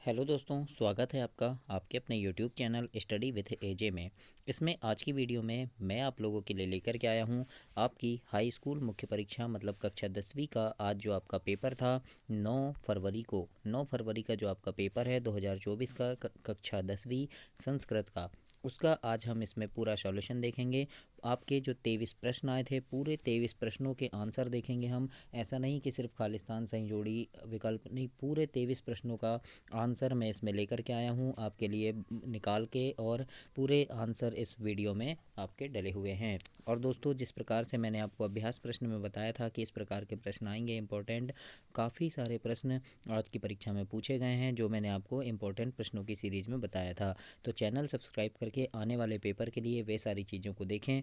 Hello दोस्तों, स्वागत है आपका आपके अपने यूट्यूब चैनल स्टडी विथ एजे में। इसमें आज की वीडियो में मैं आप लोगों के लिए लेकर के आया हूँ आपकी हाई स्कूल मुख्य परीक्षा मतलब कक्षा 10वीं का आज जो आपका पेपर था 9 फरवरी का जो आपका पेपर है 2024 का कक्षा 10वीं संस्कृत का, उसका आज हम इसमें पूरा सॉल्यूशन देखेंगे। आपके जो 23 प्रश्न आए थे पूरे 23 प्रश्नों के आंसर देखेंगे हम। ऐसा नहीं कि सिर्फ खालिस्तान सही जोड़ी विकल्प नहीं, पूरे 23 प्रश्नों का आंसर मैं इसमें लेकर के आया हूँ आपके लिए निकाल के, और पूरे आंसर इस वीडियो में आपके डले हुए हैं। और दोस्तों, जिस प्रकार से मैंने आपको अभ्यास प्रश्न में बताया था कि इस प्रकार के प्रश्न आएंगे इंपॉर्टेंट, काफ़ी सारे प्रश्न आज की परीक्षा में पूछे गए हैं जो मैंने आपको इंपॉर्टेंट प्रश्नों की सीरीज़ में बताया था। तो चैनल सब्सक्राइब करके आने वाले पेपर के लिए वे सारी चीज़ों को देखें।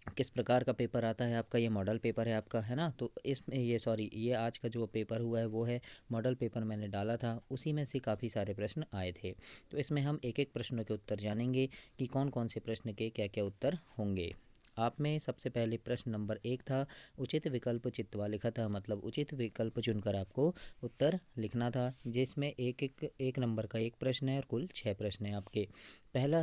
किस प्रकार का पेपर आता है आपका, ये मॉडल पेपर है आपका, है ना। तो इसमें ये आज का जो पेपर हुआ है वो है मॉडल पेपर, मैंने डाला था उसी में से काफ़ी सारे प्रश्न आए थे। तो इसमें हम एक एक प्रश्नों के उत्तर जानेंगे कि कौन कौन से प्रश्न के क्या क्या उत्तर होंगे। आप में सबसे पहले प्रश्न नंबर 1 था, उचित विकल्प चित्वा लिखा था, मतलब उचित विकल्प चुनकर आपको उत्तर लिखना था, जिसमें एक नंबर का एक प्रश्न है और कुल 6 प्रश्न है आपके।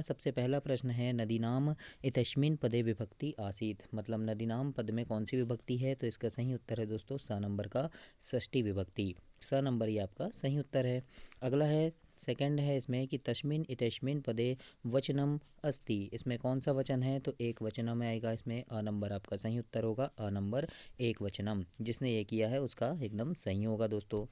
सबसे पहला प्रश्न है, नदीनाम इतस्मिन् पदे विभक्ति आसीत, मतलब नदीनाम पद में कौन सी विभक्ति है, तो इसका सही उत्तर है दोस्तों स नंबर का षष्ठी विभक्ति। स नंबर ये आपका सही उत्तर है। अगला है, सेकंड है इसमें कि तस्मिन् इतस्मिन् पदे वचनम अस्ति, इसमें कौन सा वचन है, तो एक वचनम आएगा इसमें, अ नंबर आपका सही उत्तर होगा, अ नंबर एक वचनम। जिसने ये किया है उसका एकदम सही होगा दोस्तों।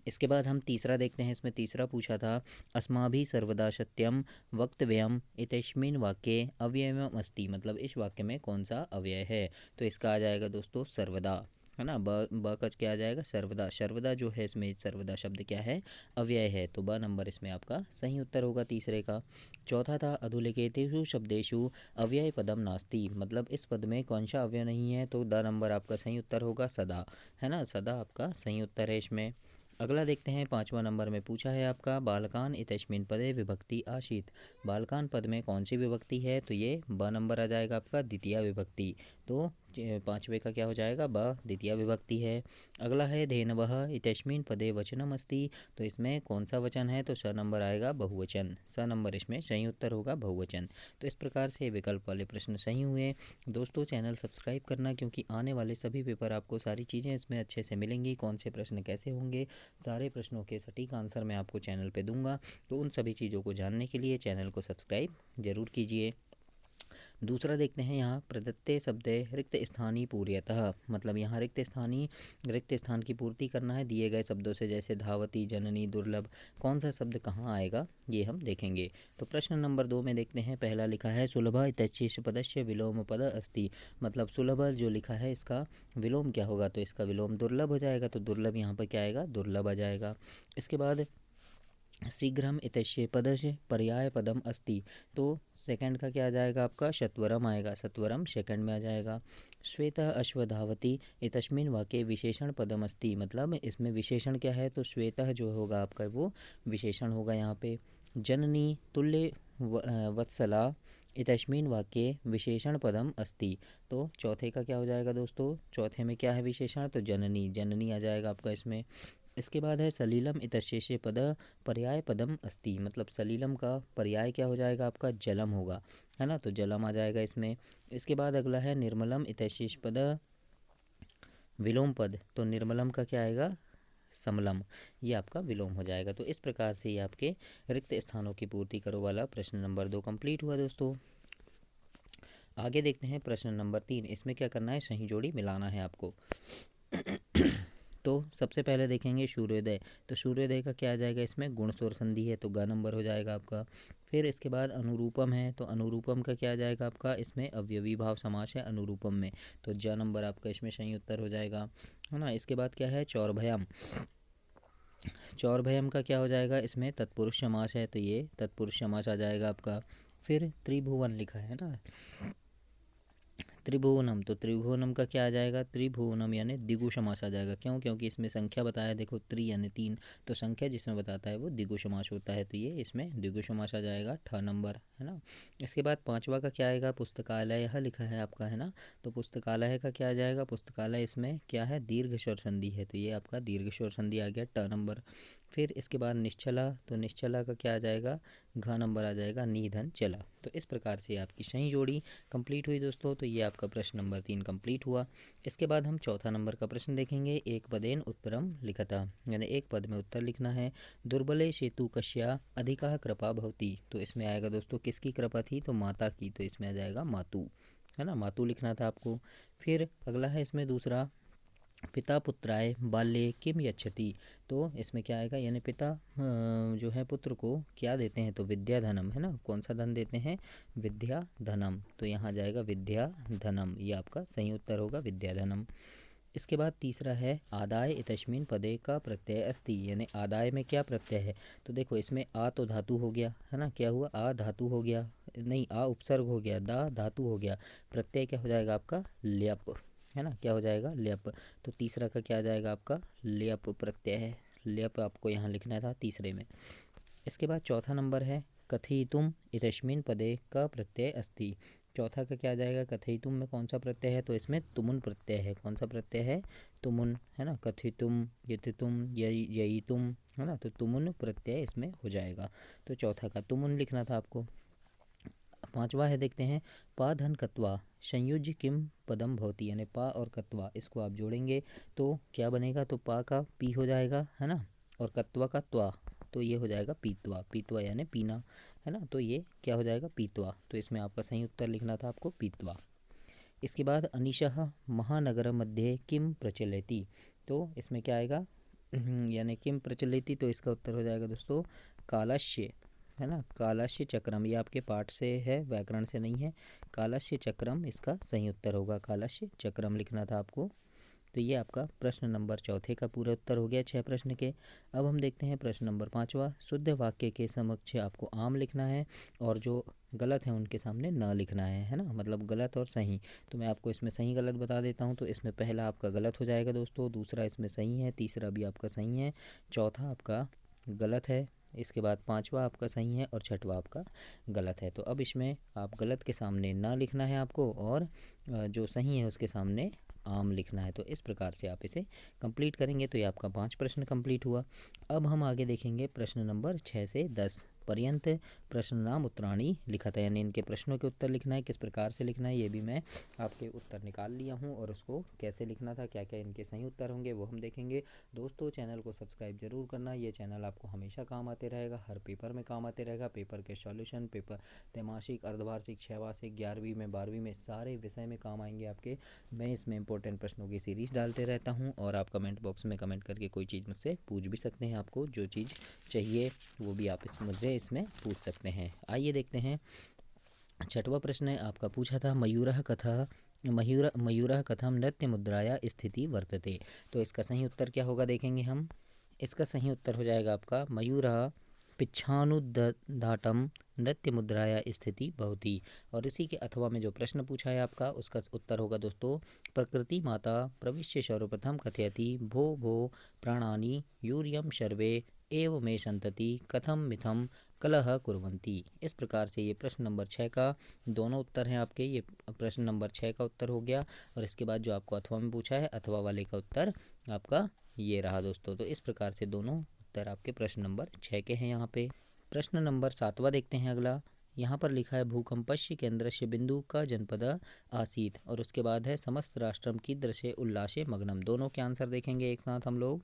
इसके बाद हम तीसरा देखते हैं। इसमें तीसरा पूछा था, अस्माभिः सर्वदा सत्यम वक्तव्यम इत्यस्मिन् वाक्ये अव्ययम् अस्ति, मतलब इस वाक्य में कौन सा अव्यय है, तो इसका आ जाएगा दोस्तों सर्वदा, है ना। ब का क्या आ जाएगा, सर्वदा। सर्वदा जो है इसमें सर्वदा शब्द क्या है, अव्यय है, तो ब नंबर इसमें आपका सही उत्तर होगा तीसरे का। चौथा था, अधुलिखितेषु शब्देषु अव्यय पदम नास्ति, मतलब इस पद में कौन सा अव्यय नहीं है, तो द नंबर आपका सही उत्तर होगा सदा, है ना। सदा आपका सही उत्तर है इसमें। अगला देखते हैं, पाँचवा नंबर में पूछा है आपका, बालकान इतस्मिन् पदे विभक्ति आसीत, बालकान पद में कौन सी विभक्ति है, तो ये ब नंबर आ जाएगा आपका द्वितीय विभक्ति। तो पाँचवे का क्या हो जाएगा, ब द्वितीय विभक्ति है। अगला है, धेनवः इतस्मिन् पदे वचनम अस्ति, तो इसमें कौन सा वचन है, तो स नंबर आएगा बहुवचन, स नंबर इसमें सही उत्तर होगा बहुवचन। तो इस प्रकार से विकल्प वाले प्रश्न सही हुए। दोस्तों, चैनल सब्सक्राइब करना, क्योंकि आने वाले सभी पेपर आपको सारी चीज़ें इसमें अच्छे से मिलेंगी, कौन से प्रश्न कैसे होंगे, सारे प्रश्नों के सटीक आंसर मैं आपको चैनल पे दूंगा। तो उन सभी चीज़ों को जानने के लिए चैनल को सब्सक्राइब ज़रूर कीजिए। दूसरा देखते हैं, यहाँ प्रदत्ते शब्दे रिक्त स्थानी पूर्यतः, मतलब यहाँ रिक्त स्थान की पूर्ति करना है दिए गए शब्दों से, जैसे धावती, जननी, दुर्लभ, कौन सा शब्द कहाँ आएगा ये हम देखेंगे। तो प्रश्न नंबर 2 में देखते हैं, पहला लिखा है, सुलभ इत्यच्चिश पदस्य विलोम पद अस्ति, मतलब सुलभ जो लिखा है इसका विलोम क्या होगा, तो इसका विलोम दुर्लभ हो जाएगा, तो दुर्लभ यहाँ पर क्या आएगा, दुर्लभ आ जाएगा। इसके बाद शीघ्रम इत्यस्य पदस्य पर्याय पदम अस्ति, तो सेकंड का क्या आ जाएगा आपका, शतवरम आएगा, सत्वरम सेकंड में आ जाएगा। श्वेतः अश्वधावती इतस्मिन् वाक्ये विशेषण पदम अस्ति, मतलब इसमें विशेषण क्या है, तो श्वेतः जो होगा आपका वो विशेषण होगा यहाँ पे। जननी तुल्य वत्सला इतस्मिन् वाक्ये विशेषण पदम अस्ति, तो चौथे का क्या हो जाएगा दोस्तों, चौथे में क्या है विशेषण, तो जननी, जननी आ जाएगा आपका इसमें। इसके बाद है, सलीलम इतशेषे पद पर्याय पदम अस्ति, मतलब सलीलम का पर्याय क्या हो जाएगा आपका, जलम होगा, है ना, तो जलम आ जाएगा इसमें। इसके बाद अगला है, निर्मलम इतशेष पद विलोम पद, तो निर्मलम का क्या आएगा, समलम, ये आपका विलोम हो जाएगा। तो इस प्रकार से ये आपके रिक्त स्थानों की पूर्ति करो वाला प्रश्न नंबर 2 कंप्लीट हुआ दोस्तों। आगे देखते हैं प्रश्न नंबर 3, इसमें क्या करना है, सही जोड़ी मिलाना है आपको। तो सबसे पहले देखेंगे सूर्योदय, तो सूर्योदय का क्या आ जाएगा, इसमें गुण स्वर संधि है, तो ग नंबर हो जाएगा आपका। फिर इसके बाद अनुरूपम है, तो अनुरूपम का क्या आ जाएगा आपका, इसमें अवयवी भाव समास है अनुरूपम में, तो ज नंबर आपका इसमें सही उत्तर हो जाएगा, है ना। इसके बाद क्या है, चौरभयम, चौरभयम का क्या हो जाएगा, इसमें तत्पुरुष समास है, तो ये तत्पुरुष समास आ जाएगा आपका। फिर त्रिभुवन लिखा है ना, त्रिभुवनम, तो त्रिभुवनम का क्या आ जाएगा, त्रिभुवनम यानी द्विगु समास आ जाएगा। क्यों? क्योंकि इसमें संख्या बताया, देखो त्रि यानी 3, तो संख्या जिसमें बताता है वो द्विगु समास होता है, तो ये इसमें द्विगु समास आ जाएगा 6 नंबर, है ना। इसके बाद पांचवा का क्या आएगा, पुस्तकालय यह लिखा है आपका, है ना। तो पुस्तकालय का क्या आ जाएगा, पुस्तकालय इसमें क्या है, दीर्घ स्वर संधि है, तो ये आपका दीर्घ स्वर संधि आ गया 2 नंबर। फिर इसके बाद निश्चला, तो निश्चला का क्या आ जाएगा, घ नंबर आ जाएगा, निधन चला। तो इस प्रकार से आपकी सही जोड़ी कंप्लीट हुई दोस्तों। तो ये आपका प्रश्न नंबर 3 कंप्लीट हुआ। इसके बाद हम चौथा नंबर का प्रश्न देखेंगे। एक पदेन उत्तरम लिखता, यानी एक पद में उत्तर लिखना है। दुर्बले सेतु कश्या अधिका कृपा भवती, तो इसमें आएगा दोस्तों किसकी कृपा थी, तो माता की, तो इसमें आ जाएगा मातु, है ना, मातु लिखना था आपको। फिर अगला है इसमें दूसरा, पिता पुत्राय बाल्ये किम यच्छति, तो इसमें क्या आएगा, यानी पिता जो है पुत्र को क्या देते हैं, तो विद्या धनम, है ना, कौन सा धन देते हैं, विद्या धनम, तो यहाँ जाएगा विद्या धनम, ये आपका सही उत्तर होगा विद्या धनम। इसके बाद तीसरा है आदाय इतस्मिन् पदे का प्रत्यय अस्ति, यानी आदाय में क्या प्रत्यय है, तो देखो इसमें आ तो धातु हो गया, है ना, क्या हुआ, आ धातु हो गया, नहीं आ उपसर्ग हो गया, दा धातु हो गया, प्रत्यय क्या हो जाएगा आपका, ल्यप, है ना, क्या हो जाएगा, ल्यप। तो तीसरा का क्या आ जाएगा आपका, ल्यप प्रत्यय है, ल्यप आपको यहाँ लिखना था तीसरे में। इसके बाद चौथा नंबर है कथयितुम इतस्मिन् पदे का प्रत्यय अस्ति, चौथा का क्या आ जाएगा, कथयितुम में कौन सा प्रत्यय है, तो इसमें तुमुन प्रत्यय है, कौन सा प्रत्यय है, तुमुन, है ना, कथितुम, यतितुम, ययितुम, है ना, तो तुमुन प्रत्यय इसमें हो जाएगा, तो चौथा का तुमुन लिखना था आपको। पांचवा है, देखते हैं, पा धन कत्वा संयुज्य किम पदम भवती, यानी पा और कत्वा इसको आप जोड़ेंगे तो क्या बनेगा, तो पा का पी हो जाएगा, है ना, और कत्वा का त्वा, तो ये हो जाएगा पीतवा, पीतवा यानी पीना, है ना, तो ये क्या हो जाएगा, पीतवा, तो इसमें आपका सही उत्तर लिखना था आपको पीतवा। इसके बाद अनिशः महानगर मध्ये किम प्रचलति, तो इसमें क्या आएगा, यानी किम प्रचलति, तो इसका उत्तर हो जाएगा दोस्तों कालस्य, है ना, कालस्य चक्रम, ये आपके पाठ से है, व्याकरण से नहीं है, कालस्य चक्रम इसका सही उत्तर होगा, कालस्य चक्रम लिखना था आपको। तो ये आपका प्रश्न नंबर चौथे का पूरा उत्तर हो गया 6 प्रश्न के। अब हम देखते हैं प्रश्न नंबर 5वां, शुद्ध वाक्य के समक्ष आपको आम लिखना है और जो गलत है उनके सामने न लिखना है ना, मतलब गलत और सही। तो मैं आपको इसमें सही गलत बता देता हूँ। तो इसमें पहला आपका गलत हो जाएगा दोस्तों, दूसरा इसमें सही है, तीसरा भी आपका सही है, चौथा आपका गलत है, इसके बाद पांचवा आपका सही है और छठवा आपका गलत है। तो अब इसमें आप गलत के सामने ना लिखना है आपको और जो सही है उसके सामने आम लिखना है। तो इस प्रकार से आप इसे कंप्लीट करेंगे तो ये आपका 5 प्रश्न कंप्लीट हुआ। अब हम आगे देखेंगे प्रश्न नंबर 6 से 10 पर्यंत प्रश्न नाम उत्तराणी लिखा था, यानी इनके प्रश्नों के उत्तर लिखना है, किस प्रकार से लिखना है ये भी मैं आपके उत्तर निकाल लिया हूँ और उसको कैसे लिखना था, क्या क्या इनके सही उत्तर होंगे वो हम देखेंगे। दोस्तों चैनल को सब्सक्राइब जरूर करना, ये चैनल आपको हमेशा काम आते रहेगा, हर पेपर में काम आते रहेगा, पेपर के सॉल्यूशन, पेपर त्रैमासिक, अर्धवार्षिक, छमासिक, 11वीं में, 12वीं में, सारे विषय में काम आएंगे आपके। मैं इसमें इंपॉर्टेंट प्रश्नों की सीरीज़ डालते रहता हूँ और आप कमेंट बॉक्स में कमेंट करके कोई चीज़ मुझसे पूछ भी सकते हैं, आपको जो चीज़ चाहिए वो भी आप मुझसे इसमें पूछ सकते हैं। आइए देखते हैं, छठवां प्रश्न है आपका, पूछा था मयूरः कथा मयूरः कथम नृत्य मुद्राया स्थिति वर्तते, तो इसका सही उत्तर क्या होगा देखेंगे हम। इसका सही उत्तर हो जाएगा आपका मयूरः पिच्छानुदाटम नृत्य मुद्राया स्थिति भवती, और इसी के अथवा में जो प्रश्न पूछा है आपका उसका उत्तर होगा दोस्तों, प्रकृति माता प्रविश्य सर्वप्रथम कथयति भो भो प्राणानि यूरियम सर्वे एव मे संतति कथम मिथम कलह कुर्वन्ति। इस प्रकार से ये प्रश्न नंबर 6 का दोनों उत्तर हैं आपके, ये प्रश्न नंबर 6 का उत्तर हो गया और इसके बाद जो आपको अथवा में पूछा है अथवा वाले का उत्तर आपका ये रहा दोस्तों। तो इस प्रकार से दोनों उत्तर आपके प्रश्न नंबर 6 के हैं यहाँ पे। प्रश्न नंबर 7वां देखते हैं अगला, यहाँ पर लिखा है भूकंपस्य केंद्रस्य बिंदु का जनपद आसीत, और उसके बाद है समस्त राष्ट्रम की दृश्य उल्लासे मग्नम। दोनों के आंसर देखेंगे एक साथ हम लोग।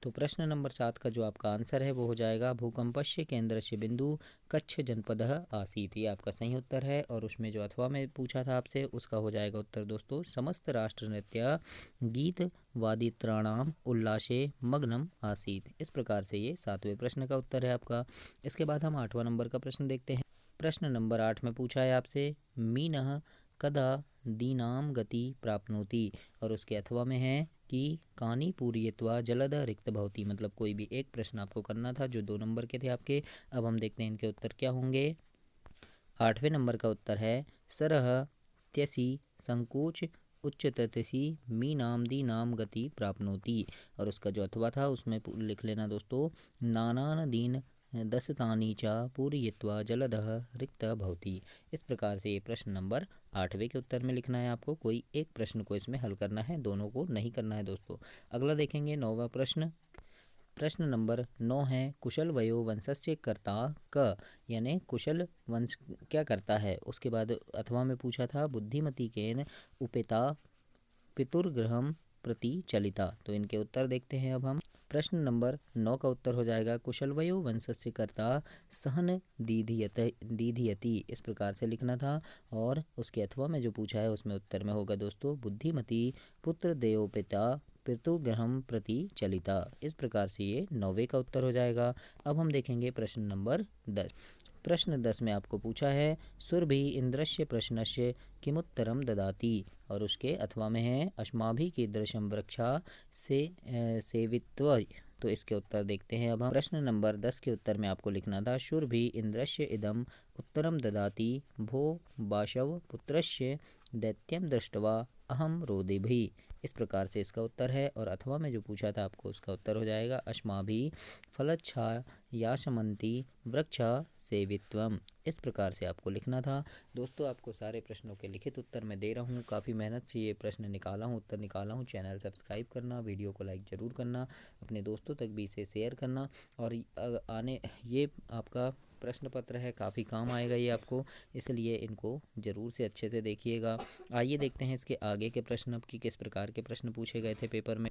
तो प्रश्न नंबर 7 का जो आपका आंसर है वो हो जाएगा भूकंपस्य केंद्रस्य बिंदु कच्छ जनपद आसीत, ये आपका सही उत्तर है। और उसमें जो अथवा में पूछा था आपसे उसका हो जाएगा उत्तर दोस्तों समस्त राष्ट्र नृत्य गीत वादित्राणाम उल्लासे मग्नम आसीत। इस प्रकार से ये 7वें प्रश्न का उत्तर है आपका। इसके बाद हम 8वां नंबर का प्रश्न देखते हैं। प्रश्न नंबर 8 में पूछा है आपसे मीनः कदा दीनाम गति प्राप्नोति, और उसके अथवा में है कि कानी पूरियत्वा जलद रिक्त भवती, मतलब कोई भी एक प्रश्न आपको करना था जो 2 नंबर के थे आपके। अब हम देखते हैं इनके उत्तर क्या होंगे। 8वें नंबर का उत्तर है सरह त्यसि संकोच उच्चतति मीनाम्दी नाम गति प्राप्नोति। और उसका जो अथवा था उसमें लिख लेना दोस्तों, नानान दीन दशतानि च पूरयित्वा जलदः रिक्त भवति। इस प्रकार से ये प्रश्न नंबर 8वें के उत्तर में लिखना है आपको। कोई एक प्रश्न को इसमें हल करना है, दोनों को नहीं करना है दोस्तों। अगला देखेंगे 9वां प्रश्न। प्रश्न नंबर 9 है, कुशल वयो वंशस्य कर्ता क, यानी कुशल वंश क्या करता है। उसके बाद अथवा में पूछा था बुद्धिमती केन उपेता पितुर्गृहम प्रति चलिता। तो इनके उत्तर देखते हैं अब हम। प्रश्न नंबर 9 का उत्तर हो जाएगा कुशलवयो वंशस्य कर्ता सहन दीधियति। इस प्रकार से लिखना था। और उसके अथवा में जो पूछा है उसमें उत्तर में होगा दोस्तों, बुद्धिमती पुत्र देवपिता पितुर्गृहम प्रति चलिता। इस प्रकार से ये 9वें का उत्तर हो जाएगा। अब हम देखेंगे प्रश्न नंबर 10। प्रश्न 10 में आपको पूछा है सुरभि इंद्रस्य प्रश्नस्य किमुत्तरम ददाति। और उसके अथवा में है अस्माभि कीदृशम वृक्षा से सेवित्व। तो इसके उत्तर देखते हैं अब हम। प्रश्न नंबर 10 के उत्तर में आपको लिखना था शुरभि इंद्रस्य इदम उत्तरम ददाति भो बाशव पुत्रस्य दैत्यम दृष्ट्वा अहम रोदिभि। इस प्रकार से इसका उत्तर है। और अथवा में जो पूछा था आपको उसका उत्तर हो जाएगा अस्माभि फलच्छा याशमंती वृक्षा सेवित्वम। इस प्रकार से आपको लिखना था। दोस्तों आपको सारे प्रश्नों के लिखित उत्तर मैं दे रहा हूँ, काफ़ी मेहनत से ये प्रश्न निकाला हूँ, उत्तर निकाला हूँ। चैनल सब्सक्राइब करना, वीडियो को लाइक ज़रूर करना, अपने दोस्तों तक भी इसे शेयर करना। और आने ये आपका प्रश्न पत्र है, काफ़ी काम आएगा ये आपको, इसलिए इनको ज़रूर से अच्छे से देखिएगा। आइए देखते हैं इसके आगे के प्रश्न अब कि किस प्रकार के प्रश्न पूछे गए थे पेपर में।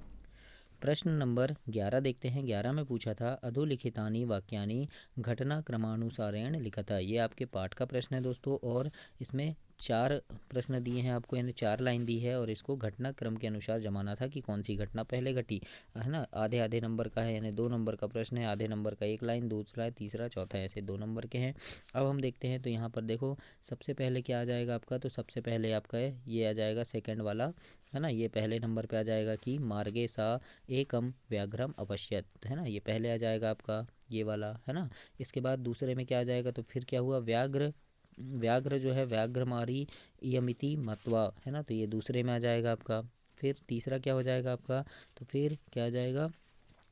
प्रश्न नंबर 11 देखते हैं। 11 में पूछा था अधोलिखितानि वाक्यानि घटनाक्रमानुसारेण लिखता। ये आपके पाठ का प्रश्न है दोस्तों। और इसमें 4 प्रश्न दिए हैं आपको, यानी 4 लाइन दी है और इसको घटनाक्रम के अनुसार जमाना था कि कौन सी घटना पहले घटी, है ना। आधे आधे नंबर का है, यानी 2 नंबर का प्रश्न है। आधे नंबर का 1 लाइन, दूसरा, तीसरा, चौथा, ऐसे 2 नंबर के हैं। अब हम देखते हैं तो यहाँ पर देखो सबसे पहले क्या आ जाएगा आपका, तो सबसे पहले आपका ये आ जाएगा सेकंड वाला, है ना। ये पहले नंबर पे आ जाएगा कि मार्गे सा एकम व्याघ्रम अपश्यत, है ना। ये पहले आ जाएगा आपका ये वाला, है ना। इसके बाद दूसरे में क्या आ जाएगा, तो फिर क्या हुआ, व्याघ्र जो है व्याघ्रमारी यमिति मत्वा, है ना। तो ये दूसरे में आ जाएगा आपका। फिर तीसरा क्या हो जाएगा आपका, तो फिर क्या आ जाएगा,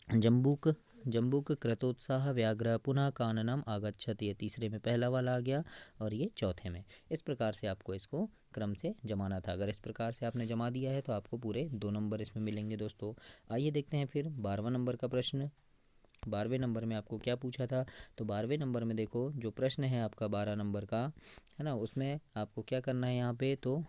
जम्बूक क्रतोत्साह व्याघ्र पुनः काननम आगच्छति। ये तीसरे में पहला वाला आ गया और ये चौथे में। इस प्रकार से आपको इसको क्रम से जमाना था। अगर इस प्रकार से आपने जमा दिया है तो आपको पूरे 2 नंबर इसमें मिलेंगे दोस्तों। आइए देखते हैं फिर 12वां नंबर का प्रश्न। 12वें नंबर में आपको क्या पूछा था, तो 12वें नंबर में देखो जो प्रश्न है आपका 12 नंबर का, है ना, उसमें आपको क्या करना है यहाँ पे, तो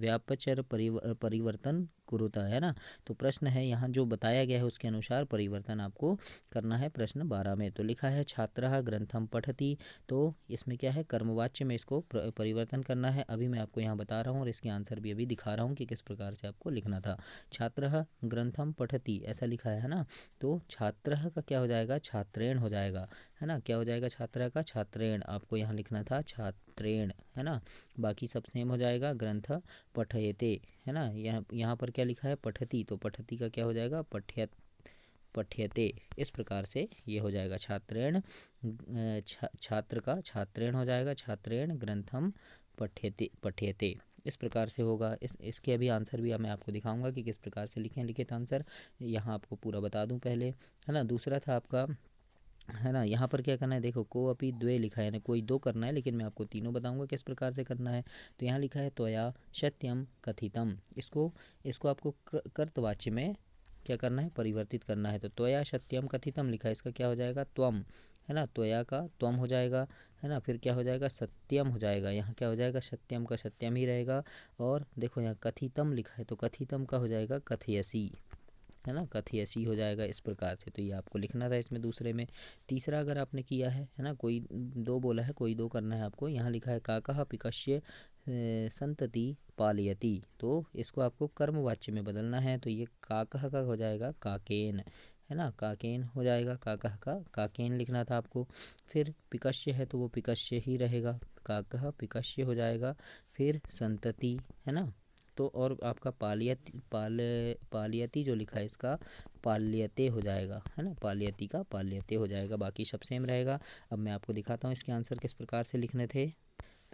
व्यापचर परिवर्तन कुरुता, है ना। तो प्रश्न है यहाँ जो बताया गया है उसके अनुसार परिवर्तन आपको करना है प्रश्न 12 में। तो लिखा है छात्रः ग्रंथम पठति। तो इसमें क्या है, कर्मवाच्य में इसको परिवर्तन करना है। अभी मैं आपको यहाँ बता रहा हूँ और इसके आंसर भी अभी दिखा रहा हूँ कि किस प्रकार से आपको लिखना था। छात्रः ग्रंथम पठति ऐसा लिखा है ना। तो छात्र का क्या हो जाएगा, छात्रेण हो जाएगा, है ना। क्या हो जाएगा छात्र का, छात्रेण। आपको यहाँ लिखना था छात्रेण, है ना। बाकी सब सेम हो जाएगा। ग्रंथ पठयते, है ना। यहाँ पर क्या लिखा है, पठती, तो पठती का क्या हो जाएगा, पठ्यते। इस प्रकार से ये हो जाएगा छात्रेण, छात्र का छात्रेण हो जाएगा, छात्रेण ग्रंथम पठ्यते। इस प्रकार से होगा। इसके अभी आंसर भी मैं आपको दिखाऊंगा कि किस प्रकार से लिखें लिखित आंसर। यहाँ आपको पूरा बता दूं पहले, है ना। दूसरा था आपका, है ना, यहाँ पर क्या करना है, देखो को अपि द्वे लिखा है, यानी कोई 2 करना है, लेकिन मैं आपको तीनों बताऊंगा किस प्रकार से करना है। तो यहाँ लिखा है त्वया सत्यम कथितम। इसको आपको कर्तवाच्य में क्या करना है, परिवर्तित करना है। तो त्वया सत्यम कथितम लिखा है, इसका क्या हो जाएगा, त्वम, है ना। त्वया का त्वम हो जाएगा, है ना। फिर क्या हो जाएगा, सत्यम हो जाएगा। यहाँ क्या हो जाएगा, सत्यम का सत्यम ही रहेगा। और देखो यहाँ कथितम लिखा है, तो कथितम का हो जाएगा कथयसी, है ना, कथयसी हो जाएगा। इस प्रकार से तो ये आपको लिखना था इसमें दूसरे में। तीसरा अगर आपने किया है ना, कोई 2 बोला है, कोई 2 करना है आपको। यहाँ लिखा है काकः पिकस्य संतति पालयति। तो इसको आपको कर्मवाच्य में बदलना है। तो ये काकः का हो जाएगा काकेन, है ना, काकेन हो जाएगा। काकः का काकेन लिखना था आपको। फिर पिकस्य है तो वो पिकस्य ही रहेगा, काकः पिकस्य हो जाएगा। फिर संतति, है ना। तो और आपका पालियति जो लिखा है इसका पाल्यते हो जाएगा, है ना। पालियति का पाल्यते हो जाएगा। बाकी सब सेम रहेगा। अब मैं आपको दिखाता हूँ इसके आंसर किस प्रकार से लिखने थे।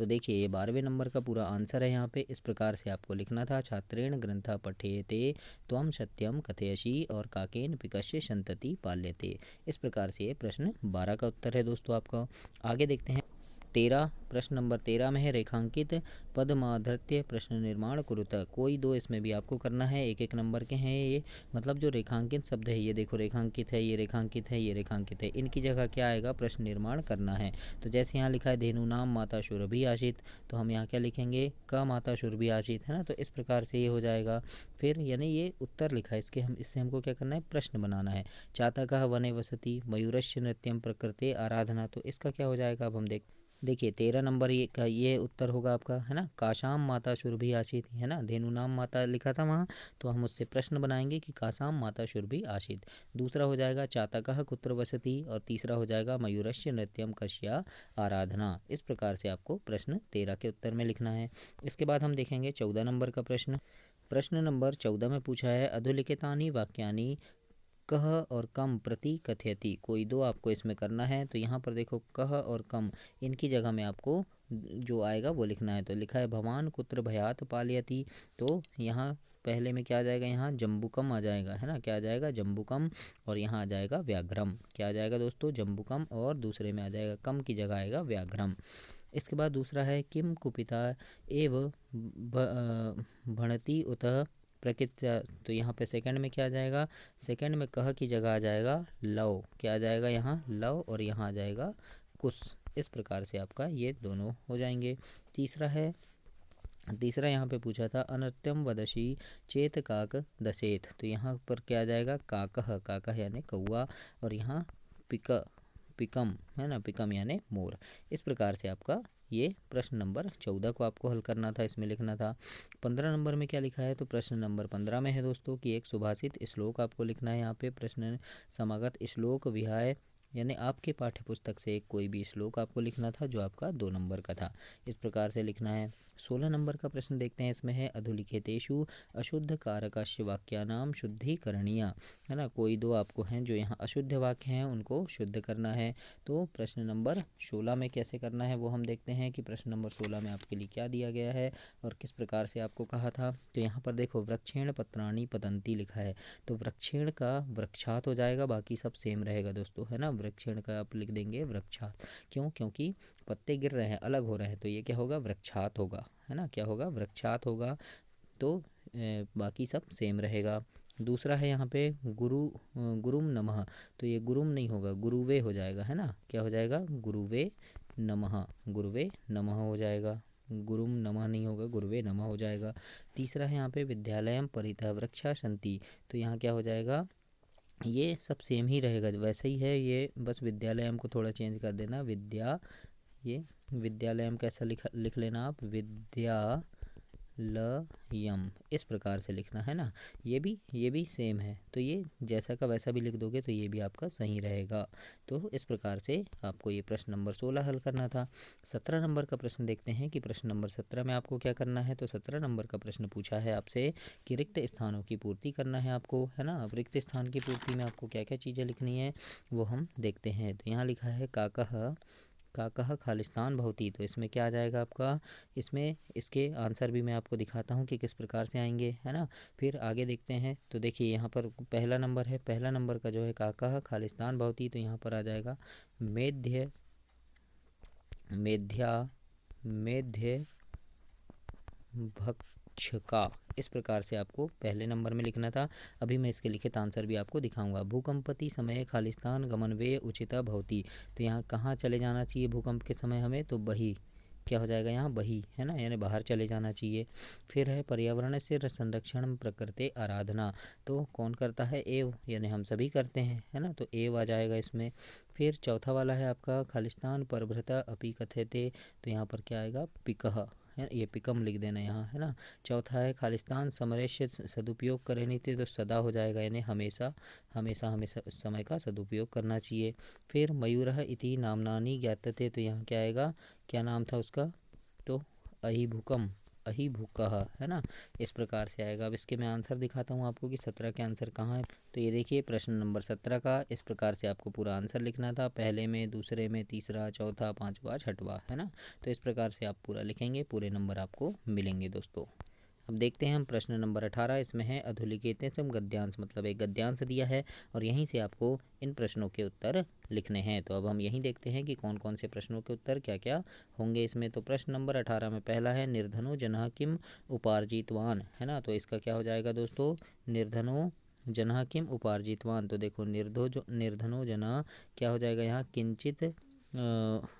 तो देखिए ये 12वें नंबर का पूरा आंसर है यहाँ पे। इस प्रकार से आपको लिखना था, छात्रेण ग्रंथ पठेते त्वं सत्यम कथयसि और काकेन पिकस्य संतति पाल्यते। इस प्रकार से ये प्रश्न 12 का उत्तर है दोस्तों आपका। आगे देखते हैं 13, प्रश्न नंबर 13 में है, रेखांकित पदमाधृत्य प्रश्न निर्माण कुरुत। कोई दो इसमें भी आपको करना है, एक एक नंबर के हैं ये। मतलब जो रेखांकित शब्द है, ये देखो रेखांकित है, ये रेखांकित है, ये रेखांकित है, इनकी जगह क्या आएगा, प्रश्न निर्माण करना है। तो जैसे यहाँ लिखा है धेनु नाम माता शुरभि आशित, तो हम यहाँ क्या लिखेंगे, क माता शुरभि आशित, है ना। तो इस प्रकार से ये हो जाएगा। फिर यानी ये उत्तर लिखा है, इसके हम इससे हमको क्या करना है, प्रश्न बनाना है। चातकः वने वसति मयूरस्य नृत्यम प्रकृते आराधना, तो इसका क्या हो जाएगा, अब हम देखिए 13 नंबर ये का ये उत्तर होगा आपका, है ना। काशाम माता शुरभि आशित, है ना, धेनु नाम माता लिखा था वहाँ, तो हम उससे प्रश्न बनाएंगे कि काशाम माता शुरभि आशित। दूसरा हो जाएगा चातकः कुत्र वसति, और तीसरा हो जाएगा मयूरस्य नृत्यम कस्या आराधना। इस प्रकार से आपको प्रश्न 13 के उत्तर में लिखना है। इसके बाद हम देखेंगे 14 नंबर का प्रश्न। प्रश्न नंबर 14 में पूछा है, अधोलिखितानि वाक्यानि कह और कम प्रति कथयति। कोई दो आपको इसमें करना है। तो यहाँ पर देखो कह और कम, इनकी जगह में आपको जो आएगा वो लिखना है। तो लिखा है भवान कुत्र भयात पालयति, तो यहाँ पहले में क्या आ जाएगा, यहाँ जम्बुकम आ जाएगा, है ना। क्या आ जाएगा, जम्बुकम, और यहाँ आ जाएगा व्याघ्रम। क्या आ जाएगा दोस्तों, जम्बुकम, और दूसरे में आ जाएगा कम की जगह आएगा व्याघ्रम। इसके बाद दूसरा है किम कुपिता एव भणति उत प्रकृत्या, तो यहाँ पे सेकंड में क्या आ जाएगा, सेकंड में कह की जगह आ जाएगा लव। क्या आ जाएगा, यहाँ लव, और यहाँ आ जाएगा कुश। इस प्रकार से आपका ये दोनों हो जाएंगे। तीसरा यहाँ पे पूछा था, अनत्यम वदशी चेत काक दशेत, तो यहाँ पर क्या आ जाएगा, काकह, काकह यानी कौआ, और यहाँ पिकम, है ना, पिकम यानी मोर। इस प्रकार से आपका ये प्रश्न नंबर 14 को आपको हल करना था, इसमें लिखना था। 15 नंबर में क्या लिखा है, तो प्रश्न नंबर 15 में है दोस्तों कि एक सुभाषित श्लोक आपको लिखना है। यहाँ पे प्रश्न समागत श्लोक विहाय, यानी आपके पाठ्य पुस्तक से एक कोई भी श्लोक आपको लिखना था जो आपका 2 नंबर का था। इस प्रकार से लिखना है। 16 नंबर का प्रश्न देखते हैं, इसमें है अधोलिखितेषु अशुद्ध कारकस्य वाक्यानाम शुद्धिकरणीय, है ना। कोई दो आपको हैं जो यहाँ अशुद्ध वाक्य हैं, उनको शुद्ध करना है। तो प्रश्न नंबर 16 में कैसे करना है वो हम देखते हैं कि प्रश्न नंबर 16 में आपके लिए क्या दिया गया है और किस प्रकार से आपको कहा था। तो यहाँ पर देखो वृक्षेण पत्राणि पतंती लिखा है, तो वृक्षेण का वृक्षात हो जाएगा, बाकी सब सेम रहेगा दोस्तों, है ना। वृक्षेण का आप लिख देंगे वृक्षात, क्यों, क्योंकि पत्ते गिर रहे हैं, अलग हो रहे हैं, तो ये क्या होगा, वृक्षात होगा, है ना। क्या होगा, वृक्षात होगा। तो बाकी सब सेम रहेगा। दूसरा है यहाँ पे गुरुम नमः, तो ये गुरुम नहीं होगा, गुरुवे हो जाएगा, है ना। क्या हो जाएगा, गुरुवे नमः, गुरुवे नमः हो जाएगा, गुरुम नमः नहीं होगा, गुरुवे नमः हो जाएगा। तीसरा है यहाँ पे विद्यालयम परितः वृक्षा सन्ति, तो यहाँ क्या हो जाएगा, ये सब सेम ही रहेगा, वैसे ही है ये, बस विद्यालयम को थोड़ा चेंज कर देना, ये विद्यालयम कैसा लिख लेना आप, विद्यालयम, इस प्रकार से लिखना, है ना। ये भी सेम है, तो ये जैसा का वैसा भी लिख दोगे तो ये भी आपका सही रहेगा। तो इस प्रकार से आपको ये प्रश्न नंबर 16 हल करना था। 17 नंबर का प्रश्न देखते हैं कि प्रश्न नंबर 17 में आपको क्या करना है। तो 17 नंबर का प्रश्न पूछा है आपसे कि रिक्त स्थानों की पूर्ति करना है आपको, है ना। अब रिक्त स्थान की पूर्ति में आपको क्या क्या चीज़ें लिखनी है वो हम देखते हैं। तो यहाँ लिखा है काकह खालिस्तान भवती, तो इसमें क्या आ जाएगा आपका, इसमें इसके आंसर भी मैं आपको दिखाता हूँ कि किस प्रकार से आएंगे, है ना। फिर आगे देखते हैं, तो देखिए यहाँ पर पहला नंबर है, पहला नंबर का जो है काकह खालिस्तान भवती, तो यहाँ पर आ जाएगा मेध्य मेध्या मेध्य भक्षका। इस प्रकार से आपको पहले नंबर में लिखना था। अभी मैं इसके लिखित आंसर भी आपको दिखाऊंगा। भूकंपति समय खालिस्तान गमनवे उचिता भवती, तो यहाँ कहाँ चले जाना चाहिए भूकंप के समय हमें, तो बही, क्या हो जाएगा यहाँ बही, है ना, यानी बाहर चले जाना चाहिए। फिर है पर्यावरण से संरक्षण प्रकृति आराधना, तो कौन करता है, एव, यानी हम सभी करते हैं, है ना, तो एव आ जाएगा इसमें। फिर चौथा वाला है आपका खालिस्तान परभृता अपि कथ्यते, तो यहाँ पर क्या आएगा, पिकह, है, ये पिकम लिख देना यहाँ, है ना। चौथा है खालिस्तान समरेश सदुपयोग करे नहीं थे, तो सदा हो जाएगा, यानी हमेशा हमेशा हमेशा समय का सदुपयोग करना चाहिए। फिर मयूरः इति नामनानि ज्ञातते, तो यहाँ क्या आएगा, क्या नाम था उसका, तो अहि भूकः, है ना, इस प्रकार से आएगा। अब इसके मैं आंसर दिखाता हूँ आपको कि 17 के आंसर कहाँ है। तो ये देखिए प्रश्न नंबर 17 का इस प्रकार से आपको पूरा आंसर लिखना था, पहले में, दूसरे में, तीसरा, चौथा, पाँचवा, छठवा, है ना। तो इस प्रकार से आप पूरा लिखेंगे, पूरे नंबर आपको मिलेंगे दोस्तों। अब देखते हैं हम प्रश्न नंबर 18। इसमें है अधोलिखितम गद्यांश, मतलब एक गद्यांश दिया है और यहीं से आपको इन प्रश्नों के उत्तर लिखने हैं। तो अब हम यहीं देखते हैं कि कौन कौन से प्रश्नों के उत्तर क्या क्या होंगे इसमें। तो प्रश्न नंबर 18 में पहला है निर्धनो जनः किम उपार्जितवान, है ना। तो इसका क्या हो जाएगा दोस्तों, निर्धनो जनः किम उपार्जितवान। तो देखो निर्धनो जनः क्या हो जाएगा यहाँ, किंचित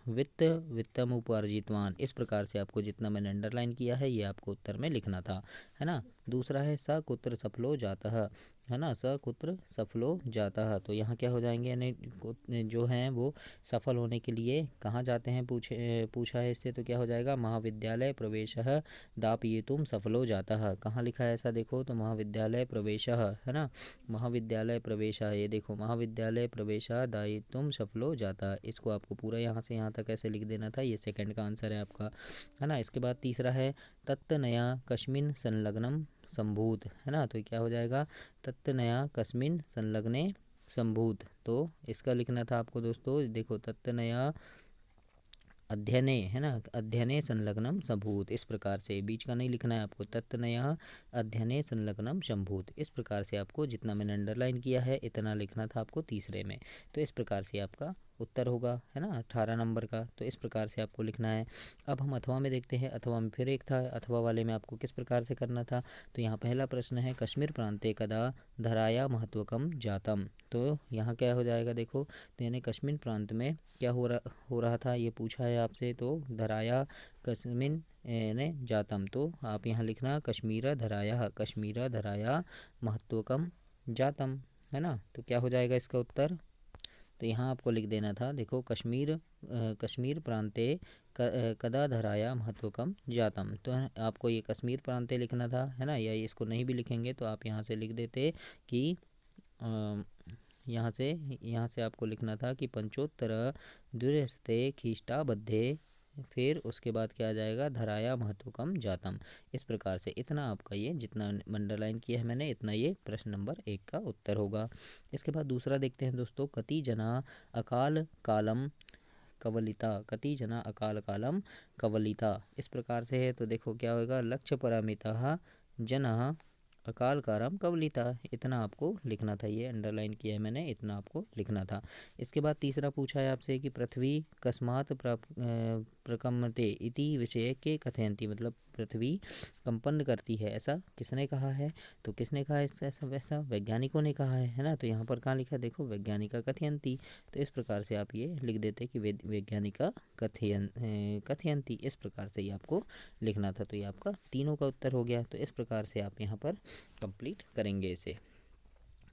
वित्तम उपार्जितवान। इस प्रकार से आपको जितना मैंने अंडरलाइन किया है ये आपको उत्तर में लिखना था, है ना। दूसरा है स कुत्र सफलो जातः, है ना, स कुत्र सफलो जातः। तो यहाँ क्या हो जाएंगे, यानी जो हैं वो सफल होने के लिए कहाँ जाते हैं, पूछा है इससे। तो क्या हो जाएगा, महाविद्यालय प्रवेशः दापयितुम सफलो जातः। कहाँ लिखा है ऐसा, देखो तो महाविद्यालय प्रवेशः, है ना, महाविद्यालय प्रवेशः, ये देखो महाविद्यालय प्रवेशः दायित्वम सफलो जाता। इसको आपको पूरा यहाँ से यहाँ तक ऐसे लिख देना था, ये सेकंड का आंसर है आपका, है ना। इसके बाद तीसरा है तत्तनया कस्मिन् संलग्नम संभूत, है ना। तो क्या हो जाएगा, तत्तनया कस्मिन् संलग्ने संभूत। तो इसका लिखना था आपको दोस्तों, देखो तत्तनया अध्ययने, है ना, अध्ययने संलग्नम संभूत। इस प्रकार से बीच का नहीं लिखना है आपको, तत्नयः अध्ययने संलग्नम संभूत। इस प्रकार से आपको जितना मैंने अंडरलाइन किया है इतना लिखना था आपको तीसरे में। तो इस प्रकार से आपका उत्तर होगा, है ना, 18 नंबर का। तो इस प्रकार से आपको लिखना है। अब हम अथवा में देखते हैं। अथवा में फिर एक था, अथवा वाले में आपको किस प्रकार से करना था। तो यहाँ पहला प्रश्न है कश्मीर प्रांते कदा धराया महत्वकम जातम। तो यहाँ क्या हो जाएगा, देखो तो यानी कश्मीर प्रांत में क्या हो रहा था ये पूछा है आपसे। तो धराया कस्मिन ने जातम। तो आप यहाँ लिखना कश्मीर धराया महत्वकम जातम, है ना। तो क्या हो जाएगा इसका उत्तर, तो यहाँ आपको लिख देना था, देखो कश्मीर प्रांते कदा धराया महत्वकम जातम। तो आपको ये कश्मीर प्रांते लिखना था, है ना, या इसको नहीं भी लिखेंगे तो आप यहाँ से लिख देते कि यहाँ से आपको लिखना था कि पंचोत्तर द्विहस्ते खीष्टाबद्धे, फिर उसके बाद क्या आ जाएगा, धराया महत्वकम जातम। इस प्रकार से इतना आपका ये जितना अंडरलाइन किया है मैंने, इतना ये प्रश्न नंबर 1 का उत्तर होगा। इसके बाद दूसरा देखते हैं दोस्तों, कति जना अकाल कालम कवलिता, कति जना अकाल कालम कवलिता। इस प्रकार से है। तो देखो क्या होगा, लक्ष्य परमिता जना अकाल कारम कवलिता। इतना आपको लिखना था, ये अंडरलाइन किया है मैंने, इतना आपको लिखना था। इसके बाद तीसरा पूछा है आपसे कि पृथ्वी कस्मात् प्रकम्पते इति विषय के कथयन्ति, मतलब पृथ्वी कंपन करती है ऐसा किसने कहा है। तो किसने कहा है ऐसा, वैसा वैज्ञानिकों ने कहा है ना। तो यहाँ पर कहाँ लिखा, देखो वैज्ञानिका कथयन्ति। तो इस प्रकार से आप ये लिख देते कि वैज्ञानिका कथयन्ति। इस प्रकार से ही आपको लिखना था। तो ये आपका तीनों का उत्तर हो गया। तो इस प्रकार से आप यहाँ पर कंप्लीट करेंगे इसे।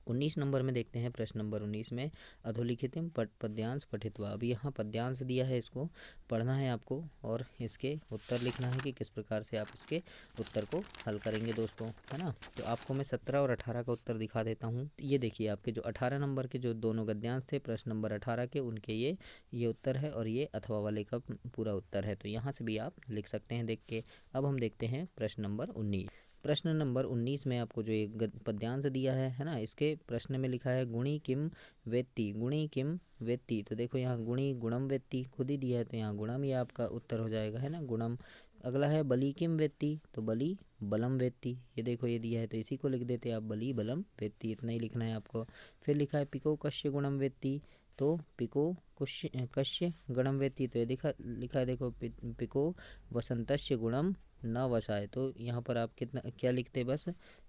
19 नंबर में देखते हैं, प्रश्न नंबर 19 में अधोलिखितम पद्यांश पठित्वा। अभी यहाँ पद्यांश दिया है, इसको पढ़ना है आपको और इसके उत्तर लिखना है कि किस प्रकार से आप इसके उत्तर को हल करेंगे दोस्तों, है ना। तो आपको मैं 17 और 18 का उत्तर दिखा देता हूँ। ये देखिए आपके जो 18 नंबर के जो दोनों गद्यांश थे प्रश्न नंबर 18 के, उनके ये उत्तर है और ये अथवा वाले का पूरा उत्तर है। तो यहाँ से भी आप लिख सकते हैं देख के। अब हम देखते हैं प्रश्न नंबर 19। प्रश्न नंबर 19 में आपको जो एक पद्यांश दिया है ना, इसके प्रश्न में लिखा है गुणी किम वेत्ति, गुणी किम वेत्ति। तो देखो यहाँ गुणी गुणम वेत्ति खुद ही दिया है, तो यहाँ गुणम ही आपका उत्तर हो जाएगा, है ना, गुणम। अगला है बली किम वेत्ति, तो बली बलम वेत्ति। ये देखो ये दिया है तो इसी को लिख देते आप, बली बलम वेत्ति, इतना ही लिखना है आपको। फिर लिखा है पिको कश्य गुणम वेत्ति, तो पिको कश्य गुणम वेत्ति। तो ये लिखा है देखो पिको वसंतस्य गुणम न वसाए। तो यहाँ पर आप कितना क्या लिखते, बस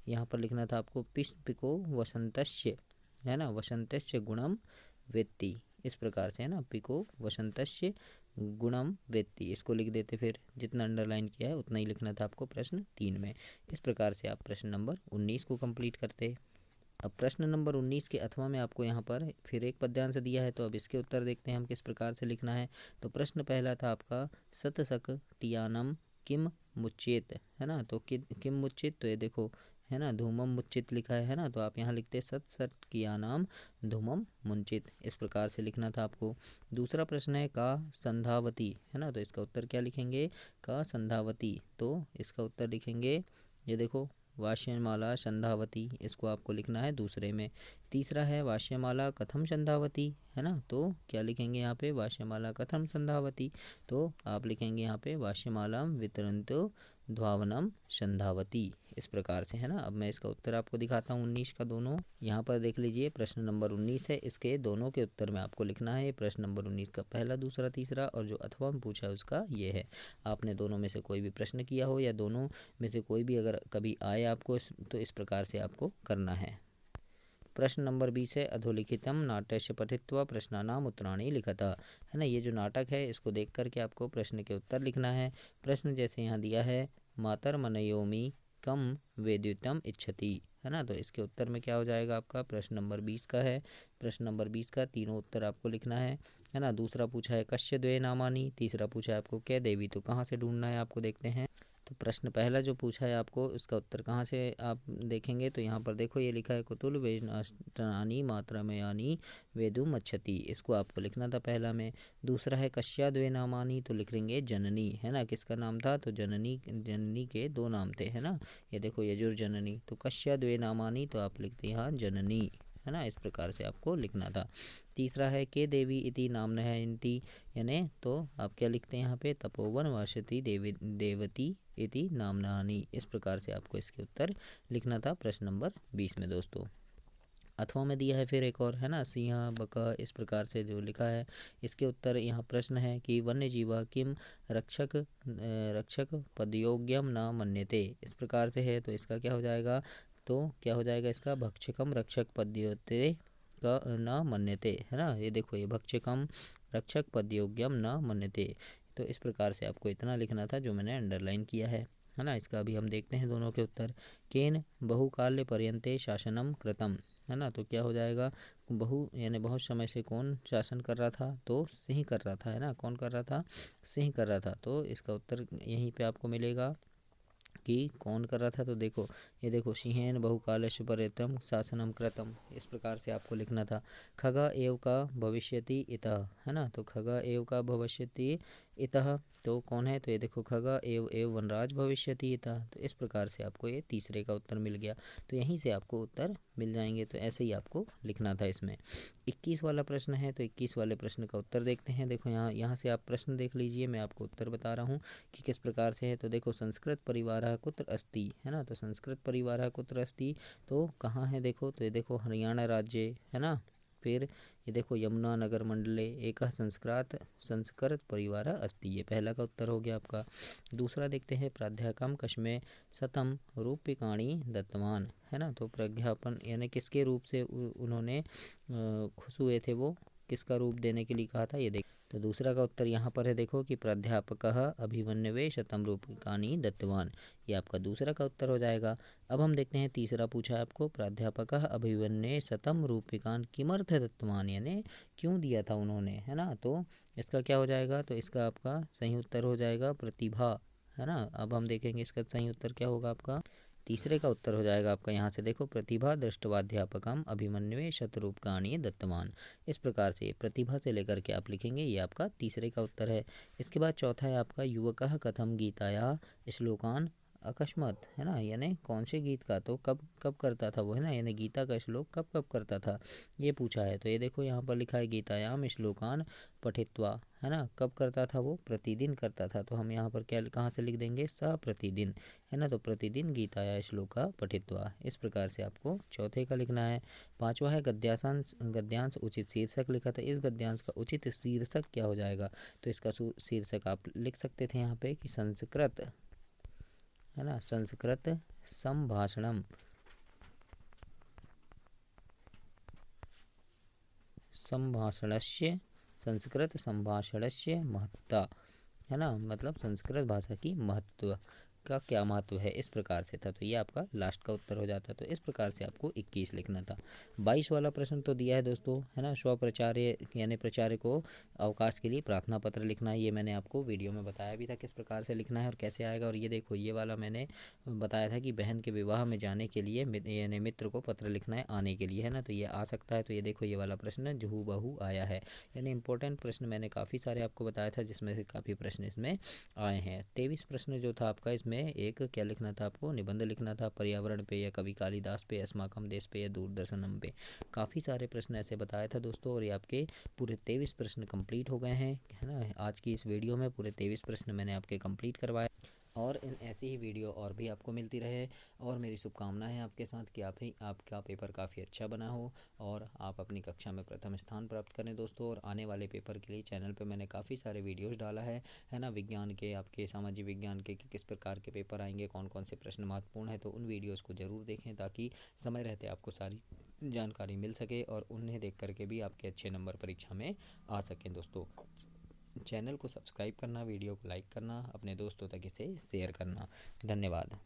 यहाँ पर लिखना था आपको पिको वसंतस्य, है ना, वसंतस्य गुणम वेत्ति। इस प्रकार से, है ना, पिको वसंतस्य गुणम वेत्ति, इसको लिख देते। फिर जितना अंडरलाइन किया है उतना ही लिखना था आपको प्रश्न 3 में। इस प्रकार से आप प्रश्न नंबर 19 को कंप्लीट करते। अब प्रश्न नंबर 19 के अथवा में आपको यहाँ पर फिर एक पद्यांश दिया है। तो अब इसके उत्तर देखते हैं हम किस प्रकार से लिखना है। तो प्रश्न पहला था आपका सतसक टियानम किम मुच्चेत, है ना। तो किम मुच्चेत, तो ये देखो है ना, धूमम मुच्चित लिखा है ना, तो आप यहाँ लिखते सत सत किया नाम धूमम मुंचित, इस प्रकार से लिखना था आपको। दूसरा प्रश्न है का संधावती, है ना, तो इसका उत्तर क्या लिखेंगे, का संधावती, तो इसका उत्तर लिखेंगे ये देखो वाष्यमाला संधावती, इसको आपको लिखना है दूसरे में। तीसरा है वाष्यमाला कथम संधावती, है ना, तो क्या लिखेंगे यहाँ पे वाष्यमाला कथम संधावती, तो आप लिखेंगे यहाँ पे वाष्यमाला वितरंतो ध्वावनम संधावती, इस प्रकार से, है ना। अब मैं इसका उत्तर आपको दिखाता हूँ 19 का दोनों। यहाँ पर देख लीजिए प्रश्न नंबर 19 है, इसके दोनों के उत्तर में आपको लिखना है। प्रश्न नंबर 19 का पहला, दूसरा, तीसरा, और जो अथवा में पूछा है उसका ये है। आपने दोनों में से कोई भी प्रश्न किया हो या दोनों में से कोई भी अगर कभी आए आपको, तो इस प्रकार से आपको करना है। प्रश्न नंबर 20 है अधोलिखितम नाट्यस्य पठित्वा प्रश्नानाम उत्तराणि लिखत, है ना। ये जो नाटक है इसको देख करके आपको प्रश्न के उत्तर लिखना है। प्रश्न जैसे यहाँ दिया है मातर मनयोमी कम वेद्युतम इच्छति, है ना, तो इसके उत्तर में क्या हो जाएगा आपका, प्रश्न नंबर 20 का है। प्रश्न नंबर 20 का तीनों उत्तर आपको लिखना है ना। दूसरा पूछा है कश्य द्वे नामानि, तीसरा पूछा है आपको कै देवी, तो कहाँ से ढूंढना है आपको देखते हैं। तो प्रश्न पहला जो पूछा है आपको उसका उत्तर कहाँ से आप देखेंगे, तो यहाँ पर देखो ये लिखा है कुतुल वेदनानी मात्रामयानी वेदुम अच्छति, इसको आपको लिखना था पहला में। दूसरा है कश्या द्वे नामानी, तो लिख लेंगे जननी, है ना, किसका नाम था, तो जननी, जननी के दो नाम थे, है ना, ये देखो यजुर जननी, तो कश्या द्वे नामानी, तो आप लिखते यहाँ जननी, है ना, इस प्रकार से आपको लिखना था। तीसरा है के देवी इति नाम नयंती, यानी तो आप क्या लिखते हैं यहाँ पे तपोवन वासती देवी देवती इति नामनानी, इस प्रकार से आपको इसके उत्तर लिखना था प्रश्न नंबर 20 में दोस्तों। अथवा में दिया है फिर एक और, है ना, सिंह बका, इस प्रकार से जो लिखा है इसके उत्तर यहाँ प्रश्न है कि वन्य जीवा किम रक्षक रक्षक पदयोग्यम न मन्यते, इस प्रकार से है, तो इसका क्या हो जाएगा, तो क्या हो जाएगा इसका भक्षकम रक्षक पद्योते का न मन्यते, है ना, ये देखो ये भक्षकम रक्षक पदयोग्यम न मन्यते, तो इस प्रकार से आपको इतना लिखना था जो मैंने अंडरलाइन किया है ना। इसका अभी हम देखते हैं दोनों के उत्तर। केन बहुकाल्य पर्यंते शासनम कृतम, है ना, तो क्या हो जाएगा, बहु यानी बहुत समय से कौन शासन कर रहा था, तो सिंह कर रहा था, है ना, कौन कर रहा था, सिंह कर रहा था, तो इसका उत्तर यहीं पे आपको मिलेगा कि कौन कर रहा था, तो देखो ये देखो सिंहेन बहुकालस्य पर्यतम शासनम कृतम, इस प्रकार से आपको लिखना था। खगा एव का भविष्यति इतः, है ना, तो खगा एव का भविष्यति इतः, तो कौन है, तो ये देखो खगा एव वनराज भविष्यति इतः, तो इस प्रकार से आपको ये तीसरे का उत्तर मिल गया, तो यहीं से आपको उत्तर मिल जाएंगे, तो ऐसे ही आपको लिखना था इसमें। 21 वाला प्रश्न है, तो 21 वाले प्रश्न का उत्तर देखते हैं। देखो यहाँ से आप प्रश्न देख लीजिए, मैं आपको उत्तर बता रहा हूँ कि किस प्रकार से है। तो देखो संस्कृत परिवार कुत्र अस्ति, है ना, तो संस्कृत परिवार कुत्र अस्ति, तो कहाँ है देखो, तो ये देखो हरियाणा राज्य, है ना। फिर ये देखो यमुना नगर मंडले एक संस्कृत परिवार अस्ति, ये पहला का उत्तर हो गया आपका। दूसरा देखते हैं प्राध्यापकम कश्मे शतम रूप्यकाणि दत्तवान, है ना, तो प्रज्ञापन यानी किसके रूप से उन्होंने खुश हुए थे, वो किसका रूप देने के लिए कहा था, ये देख। तो दूसरा का उत्तर यहाँ पर है देखो कि प्राध्यापक अभिमन्यवे शतम रूपकाणि दत्तवान, ये आपका दूसरा का उत्तर हो जाएगा। अब हम देखते हैं तीसरा पूछा है आपको प्राध्यापक अभिमन्ये शतम रूपकान किमर्थ दत्तवान, यानी क्यों दिया था उन्होंने, है ना, तो इसका क्या हो जाएगा, तो इसका आपका सही उत्तर हो जाएगा प्रतिभा, है ना। अब हम देखेंगे इसका सही उत्तर क्या होगा आपका, तीसरे का उत्तर हो जाएगा आपका यहाँ से देखो प्रतिभा दृष्टवाध्यापकम अभिमन्यु शतरूपकाणि दत्तवान, इस प्रकार से प्रतिभा से लेकर के आप लिखेंगे, ये आपका तीसरे का उत्तर है। इसके बाद चौथा है आपका युवकः कथम गीताया श्लोकान अकस्मात, है ना, यानी कौन से गीत का, तो कब कब करता था वो, है ना, यानी गीता का श्लोक कब कब करता था, ये पूछा है। तो ये देखो यहाँ पर लिखा है गीतायाम श्लोकान पठित्वा, है ना, कब करता था वो, प्रतिदिन करता था, तो हम यहाँ पर क्या कहाँ से लिख देंगे स प्रतिदिन, है ना, तो प्रतिदिन गीताया श्लोका पठित्वा, इस प्रकार से आपको चौथे का लिखना है। पांचवा है गद्यांश उचित शीर्षक लिखा था, इस गद्यांश का उचित शीर्षक क्या हो जाएगा, तो इसका शीर्षक आप लिख सकते थे यहाँ पे कि संस्कृत, है ना, संस्कृत संभाषणम, संभाषणस्य संस्कृत संभाषणस्य महत्ता, है ना, मतलब संस्कृत भाषा की महत्व का क्या महत्व है, इस प्रकार से था। तो ये आपका लास्ट का उत्तर हो जाता। तो इस प्रकार से आपको 21 लिखना था। 22 वाला प्रश्न तो दिया है दोस्तों, है ना, स्वप्रचार्य यानी प्रचार्य को अवकाश के लिए प्रार्थना पत्र लिखना है। ये मैंने आपको वीडियो में बताया भी था किस प्रकार से लिखना है और कैसे आएगा। और ये देखो, ये वाला मैंने बताया था कि बहन के विवाह में जाने के लिए यानी मित्र को पत्र लिखना है आने के लिए, है ना। तो ये आ सकता है। तो ये देखो, ये वाला प्रश्न जहू बहू आया है। यानी इंपॉर्टेंट प्रश्न मैंने काफ़ी सारे आपको बताया था, जिसमें से काफ़ी प्रश्न इसमें आए हैं। 23 प्रश्न जो था आपका, इसमें एक क्या लिखना था आपको, निबंध लिखना था पर्यावरण पे या कवि कालिदास पे, अस्माकम देश पे या दूरदर्शनम पे। काफ़ी सारे प्रश्न ऐसे बताया था दोस्तों। और ये आपके पूरे 23 प्रश्न कंप्लीट हो गए हैं, है ना। आज की इस वीडियो में पूरे 23 प्रश्न मैंने आपके कंप्लीट करवाए। और इन ऐसी ही वीडियो और भी आपको मिलती रहे। और मेरी शुभकामनाएं हैं आपके साथ कि आपका पेपर काफ़ी अच्छा बना हो और आप अपनी कक्षा में प्रथम स्थान प्राप्त करें दोस्तों। और आने वाले पेपर के लिए चैनल पे मैंने काफ़ी सारे वीडियोस डाला है ना, विज्ञान के, आपके सामाजिक विज्ञान के कि किस प्रकार के पेपर आएंगे, कौन कौन से प्रश्न महत्वपूर्ण है। तो उन वीडियोज़ को ज़रूर देखें ताकि समय रहते आपको सारी जानकारी मिल सके और उन्हें देख करके भी आपके अच्छे नंबर परीक्षा में आ सकें दोस्तों। चैनल को सब्सक्राइब करना, वीडियो को लाइक करना, अपने दोस्तों तक इसे शेयर करना। धन्यवाद।